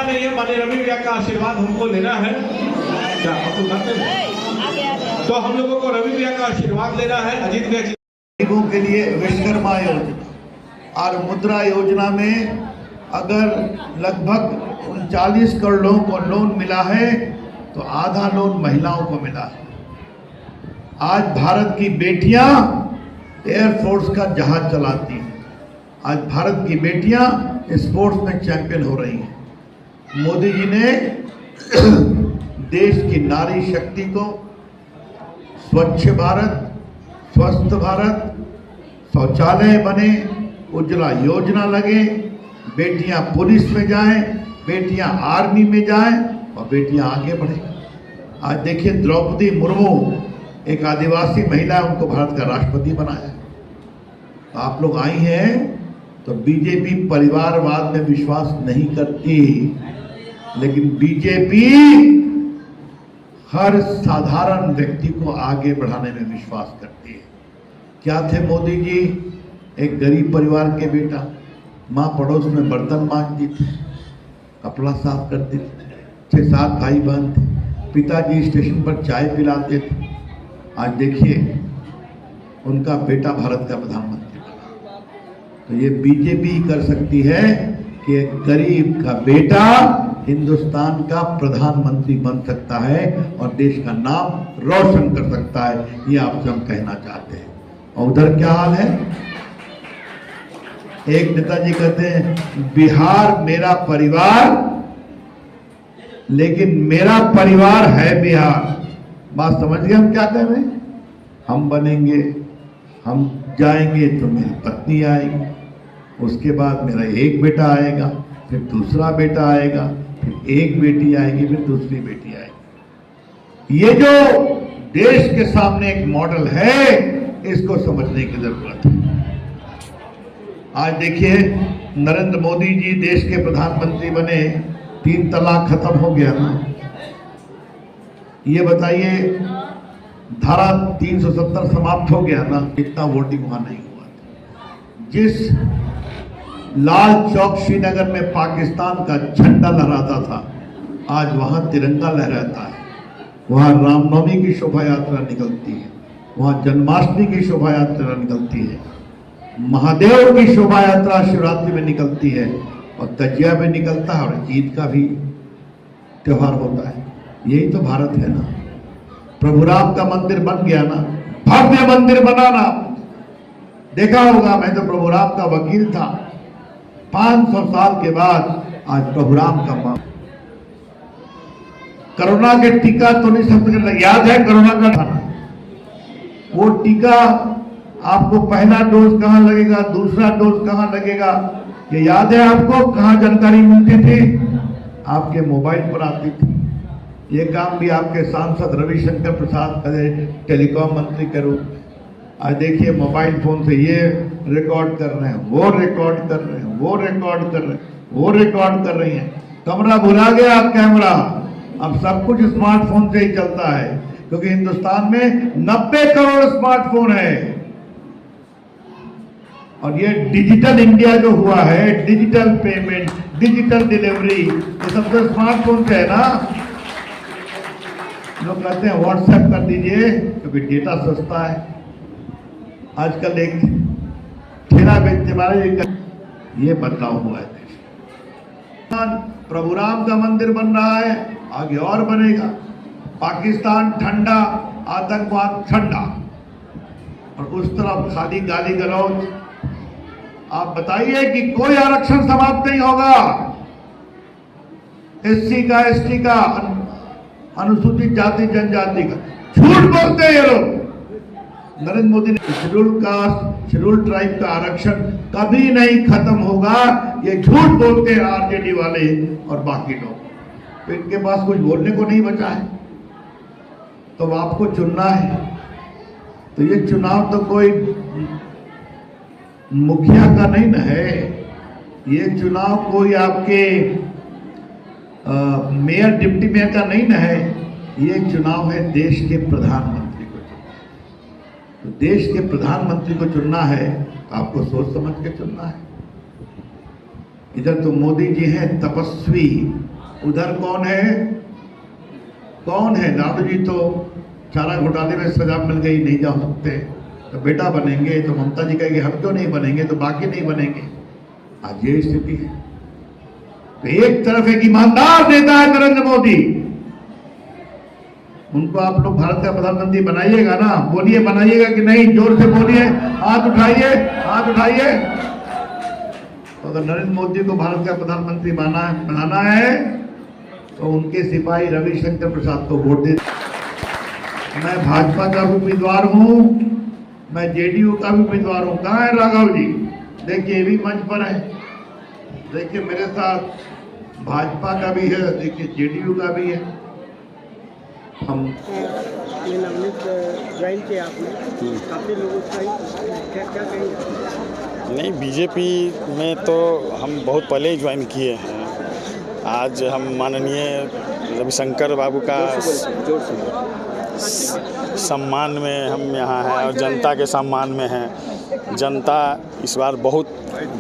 नहीं है, माननीय रवि भैया का आशीर्वाद हमको लेना है। क्या आपको बताते हैं? तो हम लोगों को रवि भैया का आशीर्वाद लेना है। अजीत भैया गरीबों के लिए विश्वकर्मा योजना और मुद्रा योजना में अगर लगभग 39 करोड़ लोगों को लोन मिला है तो आधा लोन महिलाओं को मिला है। आज भारत की बेटियां एयरफोर्स का जहाज चलाती हैं। आज भारत की बेटियां स्पोर्ट्स में चैंपियन हो रही हैं। मोदी जी ने देश की नारी शक्ति को स्वच्छ भारत, स्वस्थ भारत, शौचालय बने, उज्ज्वला योजना लगे, बेटियां पुलिस में जाएं, बेटियां आर्मी में जाएं और बेटियां आगे बढ़ें। आज देखिए द्रौपदी मुर्मू एक आदिवासी महिला है, उनको भारत का राष्ट्रपति बनाया। तो आप लोग आई हैं तो बीजेपी परिवारवाद में विश्वास नहीं करती, लेकिन बीजेपी हर साधारण व्यक्ति को आगे बढ़ाने में विश्वास करती है। क्या थे मोदी जी? एक गरीब परिवार के बेटा, माँ पड़ोस में बर्तन मांजती थी, कपड़ा साफ करती थी, 6-7 भाई बहन थे, पिताजी स्टेशन पर चाय पिलाते थे। आज देखिए उनका बेटा भारत का प्रधानमंत्री बना। तो ये बीजेपी कर सकती है कि एक गरीब का बेटा हिंदुस्तान का प्रधानमंत्री बन सकता है और देश का नाम रोशन कर सकता है। ये आपसे हम कहना चाहते हैं। और उधर क्या हाल है? एक नेताजी कहते हैं बिहार मेरा परिवार, लेकिन मेरा परिवार है बिहार। बात समझ गए हम क्या कह रहे हैं? हम बनेंगे, हम जाएंगे तो मेरी पत्नी आएगी, उसके बाद मेरा एक बेटा आएगा, फिर दूसरा बेटा आएगा, फिर एक बेटी आएगी, फिर दूसरी बेटी आएगी। ये जो देश के सामने एक मॉडल है, इसको समझने की जरूरत है। आज देखिए नरेंद्र मोदी जी देश के प्रधानमंत्री बने, 3 तलाक खत्म हो गया ना। ये बताइए धारा 370 समाप्त हो गया ना, इतना वोटिंग वहां नहीं हुआ। जिस लाल चौक श्रीनगर में पाकिस्तान का झंडा लहराता था, आज वहां तिरंगा लहराता है। वहां रामनवमी की शोभा यात्रा निकलती है, वहां जन्माष्टमी की शोभा यात्रा निकलती है, महादेव की शोभा यात्रा शिवरात्रि में निकलती है, और तजिया में निकलता है, और ईद का भी त्योहार होता है। यही तो भारत है ना। प्रभु राम का मंदिर बन गया ना, भव्य मंदिर बनाना। देखा होगा, मैं तो प्रभु राम का वकील था। 500 साल के बाद आज प्रभु राम का कोरोना के टीका तो नहीं समझ, याद है कोरोना का था, वो टीका आपको पहला डोज कहां लगेगा, दूसरा डोज कहां लगेगा, ये याद है आपको? कहां जानकारी मिलती थी? आपके मोबाइल पर आती थी। ये काम भी आपके सांसद रविशंकर प्रसाद करे, टेलीकॉम मंत्री करो। आज देखिए मोबाइल फोन से ये रिकॉर्ड कर रहे हैं, वो रिकॉर्ड कर रहे हैं, वो रिकॉर्ड कर रहे हैं, वो रिकॉर्ड कर रही हैं। कमरा भुला गया कैमरा, अब सब कुछ स्मार्टफोन से ही चलता है, क्योंकि हिंदुस्तान में 90 करोड़ स्मार्टफोन है। और ये डिजिटल इंडिया जो हुआ है, डिजिटल पेमेंट, डिजिटल डिलीवरी, ये सब तो स्मार्टफोन से है ना। लोग कहते हैं व्हाट्सएप कर दीजिए क्योंकि डेटा सस्ता है। आजकल एक ठेला बेचने वाले, ये बदलाव हुआ है देश। प्रभु राम का मंदिर बन रहा है, आगे और बनेगा। पाकिस्तान ठंडा, आतंकवाद ठंडा, और उस तरफ खाली गाली गलौज। आप बताइए कि कोई आरक्षण समाप्त नहीं होगा। एससी का, एसटी का, अनुसूचित जाति जनजाति का, झूठ बोलते हैं ये लोग। नरेंद्र मोदी ने शेड्यूल कास्ट, शेड्यूल ट्राइब का आरक्षण कभी नहीं खत्म होगा, ये झूठ बोलते हैं आरजेडी वाले और बाकी लोग। तो इनके पास कुछ बोलने को नहीं बचा है, तो आपको चुनना है। तो ये चुनाव तो कोई मुखिया का नहीं न है, ये चुनाव कोई आपके मेयर डिप्टी मेयर का नहीं न है, ये चुनाव है देश के प्रधानमंत्री को चुनना। तो देश के प्रधानमंत्री को चुनना है तो आपको सोच समझ के चुनना है। इधर तो मोदी जी हैं तपस्वी, उधर कौन है लालू जी तो चारा घोटाले में सजा मिल गई, नहीं जा सकते, तो बेटा बनेंगे, तो ममता जी कहेंगे हम क्यों नहीं बनेंगे, तो बाकी नहीं बनेंगे। आज ये स्थिति है। तो एक तरफ एक ईमानदार नेता है नरेंद्र मोदी, उनको आप लोग भारत का प्रधानमंत्री बनाइएगा ना, बोलिए बनाइएगा कि नहीं, जोर से बोलिए, हाथ उठाइए, हाथ उठाइए। तो अगर नरेंद्र मोदी को भारत का प्रधानमंत्री बनाना है तो उनके सिपाही रविशंकर प्रसाद को वोट दे। मैं भाजपा का भी उम्मीदवार हूँ, मैं जेडीयू का भी उम्मीदवार हूँ। कहाँ है राघव जी? देखिए ये भी मंच पर है, देखिए मेरे साथ भाजपा का भी है, देखिए जेडीयू का भी है। हम ज्वाइन किया आपने, काफी लोगों का क्या कहेंगे? नहीं, बीजेपी में तो हम बहुत पहले ही ज्वाइन किए हैं। आज हम माननीय रविशंकर बाबू का सम्मान में हम यहाँ हैं और जनता के सम्मान में हैं। जनता इस बार बहुत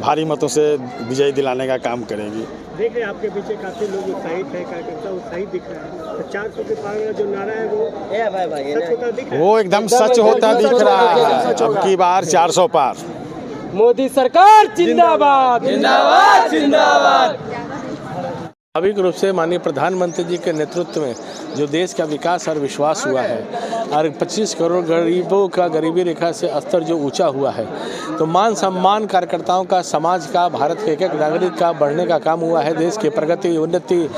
भारी मतों से विजय दिलाने का काम करेगी। देख रहे आपके पीछे काफी लोग उत्साहित है, कार्यकर्ता उत्साहित दिख रहा है। तो 400 के पार वाला जो नारा है वो सच होता दिख रहा है, वो एकदम सच होता दिख रहा है। अब की बार 400 पार। मोदी सरकार जिंदाबाद, जिंदाबाद, जिंदाबाद। स्वाभाविक रूप से माननीय प्रधानमंत्री जी के नेतृत्व में जो देश का विकास और विश्वास हुआ है और 25 करोड़ गरीबों का गरीबी रेखा से स्तर जो ऊंचा हुआ है, तो मान सम्मान कार्यकर्ताओं का, समाज का, भारत के एक नागरिक का बढ़ने का काम हुआ है। देश की प्रगति, उन्नति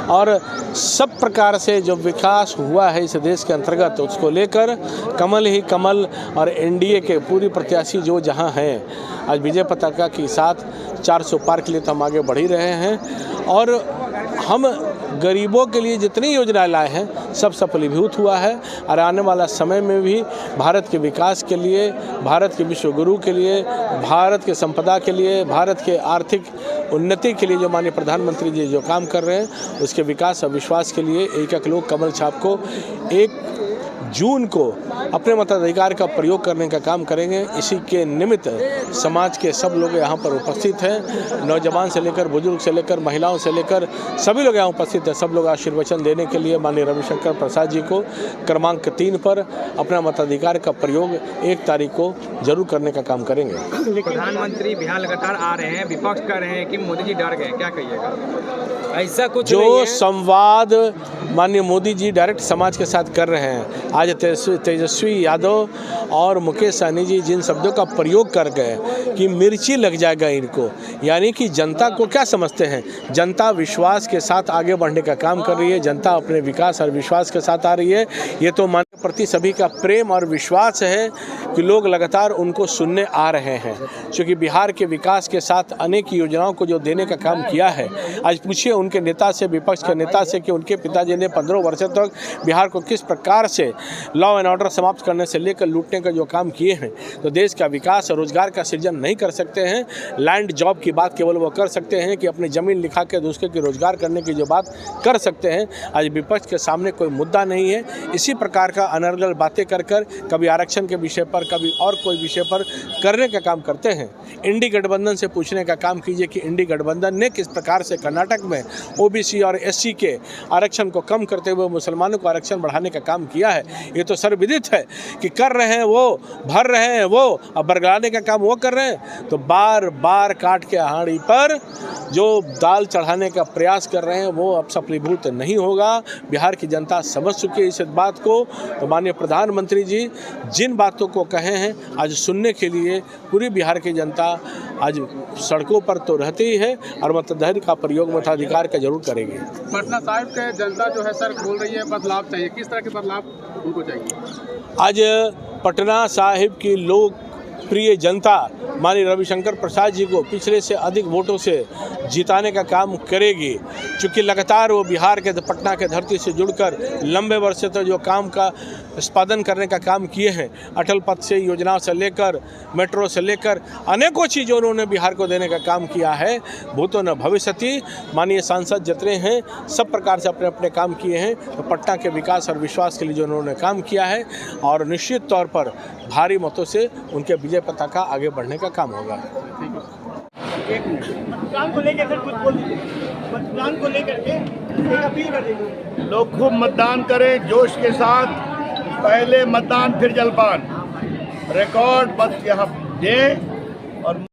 और सब प्रकार से जो विकास हुआ है इस देश के अंतर्गत, उसको लेकर कमल ही कमल और एनडीए के पूरी प्रत्याशी जो जहां हैं, आज विजय पताका के साथ 400 पार के लिए तो हम आगे बढ़ ही रहे हैं। और हम गरीबों के लिए जितनी योजनाएं लाए हैं सब सफलीभूत हुआ है और आने वाला समय में भी भारत के विकास के लिए, भारत के विश्व गुरु के लिए, भारत के संपदा के लिए, भारत के आर्थिक उन्नति के लिए जो माननीय प्रधानमंत्री जी जो काम कर रहे हैं उसके विकास और विश्वास के लिए एक लोग कमल छाप को 1 जून को अपने मताधिकार का प्रयोग करने का काम करेंगे। इसी के निमित्त समाज के सब लोग यहाँ पर उपस्थित हैं, नौजवान से लेकर बुजुर्ग से लेकर महिलाओं से लेकर सभी लोग यहाँ उपस्थित हैं। सब लोग आशीर्वचन देने के लिए माननीय रविशंकर प्रसाद जी को क्रमांक 3 पर अपना मताधिकार का प्रयोग 1 तारीख को जरूर करने का काम करेंगे। प्रधानमंत्री बिहार लगातार आ रहे हैं, विपक्ष कर रहे हैं कि मोदी जी डर गए, क्या कहिएगा? ऐसा कुछ जो संवाद माननीय मोदी जी डायरेक्ट समाज के साथ कर रहे हैं, आज तेजस्वी यादव और मुकेश सहनी जी जिन शब्दों का प्रयोग कर गए कि मिर्ची लग जाएगा इनको, यानी कि जनता को क्या समझते हैं, जनता विश्वास के साथ आगे बढ़ने का काम कर रही है, जनता अपने विकास और विश्वास के साथ आ रही है। ये तो मान प्रति सभी का प्रेम और विश्वास है कि लोग लगातार उनको सुनने आ रहे हैं, क्योंकि बिहार के विकास के साथ अनेक योजनाओं को जो देने का काम किया है। आज पूछिए उनके नेता से, विपक्ष के नेता से कि उनके पिताजी ने 15 वर्षों तक बिहार को किस प्रकार से लॉ एंड ऑर्डर समाप्त करने से लेकर लूटने का जो काम किए हैं। तो देश का विकास और रोजगार का सृजन नहीं कर सकते हैं, लैंड जॉब की बात केवल वो कर सकते हैं कि अपनी ज़मीन लिखा के दूसरे की रोजगार करने की जो बात कर सकते हैं। आज विपक्ष के सामने कोई मुद्दा नहीं है। इसी प्रकार का अनर्गल बातें कर कभी आरक्षण के विषय पर, कभी और कोई विषय पर करने का काम करते हैं। इंडी गठबंधन से पूछने का काम कीजिए कि इंडी गठबंधन ने किस प्रकार से कर्नाटक में ओबीसी और एससी के आरक्षण को कम करते हुए मुसलमानों को आरक्षण बढ़ाने का काम किया है। ये तो सर्वविदित है कि कर रहे हैं वो, भर रहे हैं वो, अब बरगलाने का काम वो कर रहे हैं। तो बार बार काट के हांडी पर जो दाल चढ़ाने का प्रयास कर रहे हैं वो अब सफलीभूत नहीं होगा। बिहार की जनता समझ चुकी है इस बात को। तो माननीय प्रधानमंत्री जी जिन बातों को कहे हैं आज सुनने के लिए पूरी बिहार की जनता आज सड़कों पर तो रहती ही है और मताधिकार का प्रयोग मताधिकार का जरूर करेगी। पटना साहिब के जनता जो है सर बोल रही है बदलाव चाहिए, किस तरह के बदलाव उनको चाहिए? आज पटना साहिब की लोग प्रिय जनता माननीय रविशंकर प्रसाद जी को पिछले से अधिक वोटों से जिताने का काम करेगी, क्योंकि लगातार वो बिहार के पटना के धरती से जुड़कर लंबे वर्षों तक जो काम का निष्पादन करने का काम किए हैं, अटल पथ से योजनाओं से लेकर मेट्रो से लेकर अनेकों चीज़ों उन्होंने बिहार को देने का काम किया है। भूतो न भविष्यति माननीय सांसद जितने हैं सब प्रकार से अपने अपने काम किए हैं। तो पटना के विकास और विश्वास के लिए जो उन्होंने काम किया है और निश्चित तौर पर भारी मतों से उनके विजय पताका आगे बढ़ने का काम होगा। एक मिनट मतदान को लेकर सर कुछ बोल दीजिए। मतदान को लेकर के एक अपील कर दीजिए। लोग खूब मतदान करें जोश के साथ, पहले मतदान फिर जलपान, रिकॉर्ड बस यहाँ दें और